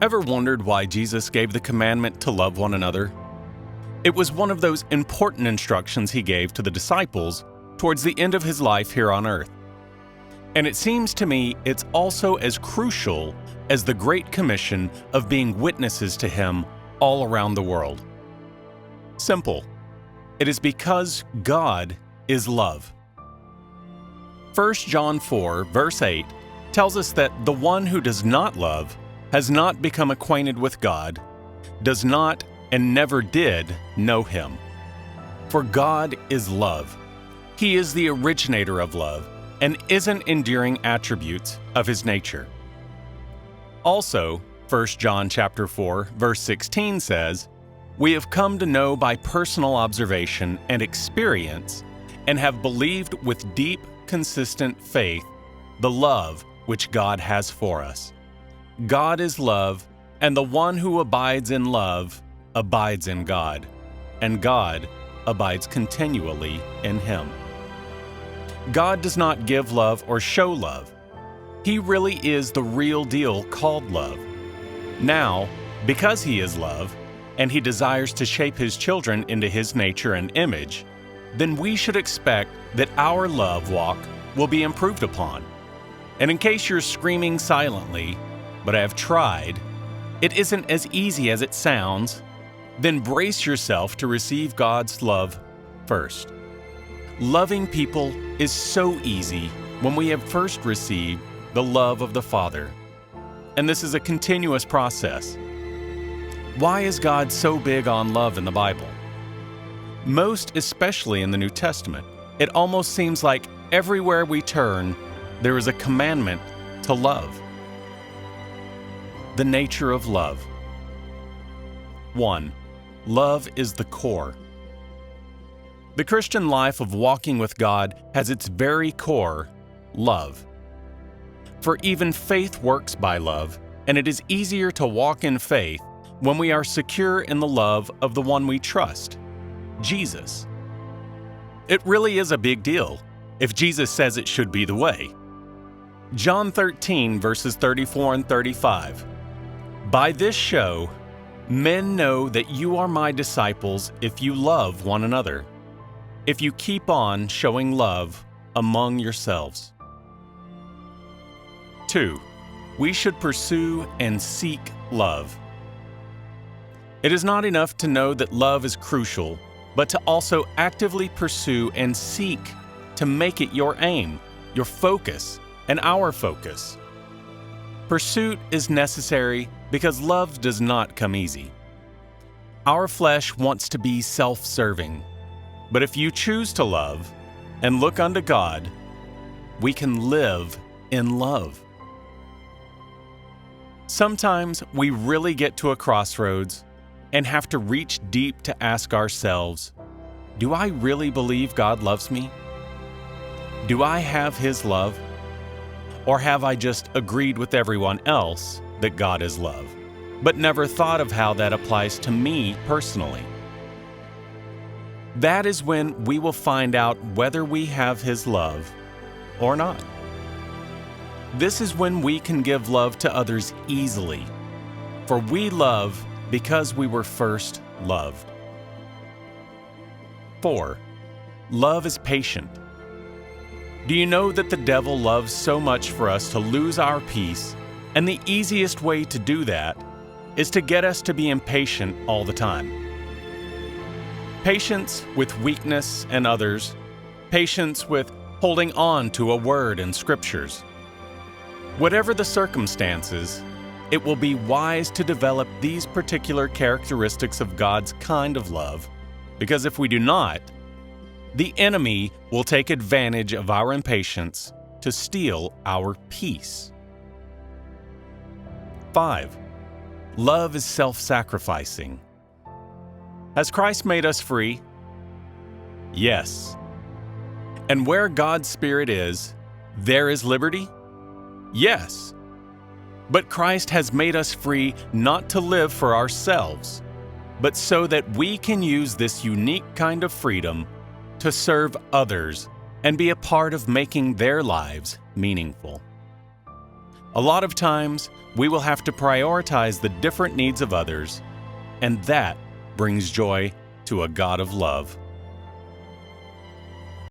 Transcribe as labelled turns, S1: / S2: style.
S1: Ever wondered why Jesus gave the commandment to love one another? It was one of those important instructions he gave to the disciples towards the end of his life here on earth. And it seems to me it's also as crucial as the Great Commission of being witnesses to him all around the world. Simple. It is because God is love. 1 John 4, verse 8 tells us that the one who does not love has not become acquainted with God, does not and never did know him. For God is love. He is the originator of love and isn't enduring attributes of his nature. Also, 1 John chapter 4, verse 16 says, "We have come to know by personal observation and experience and have believed with deep, consistent faith the love which God has for us. God is love, and the one who abides in love abides in God, and God abides continually in him." God does not give love or show love. He really is the real deal called love. Now, because he is love, and he desires to shape his children into his nature and image, then we should expect that our love walk will be improved upon. And in case you're screaming silently, "But I have tried," it isn't as easy as it sounds, then brace yourself to receive God's love first. Loving people is so easy when we have first received the love of the Father. And this is a continuous process. Why is God so big on love in the Bible? Most especially in the New Testament, it almost seems like everywhere we turn, there is a commandment to love. The nature of love. 1. Love is the core. The Christian life of walking with God has its very core, love. For even faith works by love, and it is easier to walk in faith when we are secure in the love of the one we trust, Jesus. It really is a big deal if Jesus says it should be the way. John 13, verses 34 and 35. "By this show, men know that you are my disciples if you love one another, if you keep on showing love among yourselves." 2. We should pursue and seek love. It is not enough to know that love is crucial, but to also actively pursue and seek to make it your aim, your focus, and our focus. Pursuit is necessary because love does not come easy. Our flesh wants to be self-serving, but if you choose to love and look unto God, we can live in love. Sometimes we really get to a crossroads and have to reach deep to ask ourselves, do I really believe God loves me? Do I have his love? Or have I just agreed with everyone else that God is love, but never thought of how that applies to me personally? That is when we will find out whether we have his love or not. This is when we can give love to others easily, for we love because we were first loved. 4. Love is patient. Do you know that the devil loves so much for us to lose our peace, and the easiest way to do that is to get us to be impatient all the time? Patience with weakness and others, patience with holding on to a word in scriptures. Whatever the circumstances, it will be wise to develop these particular characteristics of God's kind of love, because if we do not, the enemy will take advantage of our impatience to steal our peace. 5. Love is self-sacrificing. Has Christ made us free? Yes. And where God's Spirit is, there is liberty? Yes. But Christ has made us free not to live for ourselves, but so that we can use this unique kind of freedom to serve others and be a part of making their lives meaningful. A lot of times, we will have to prioritize the different needs of others, and that brings joy to a God of love.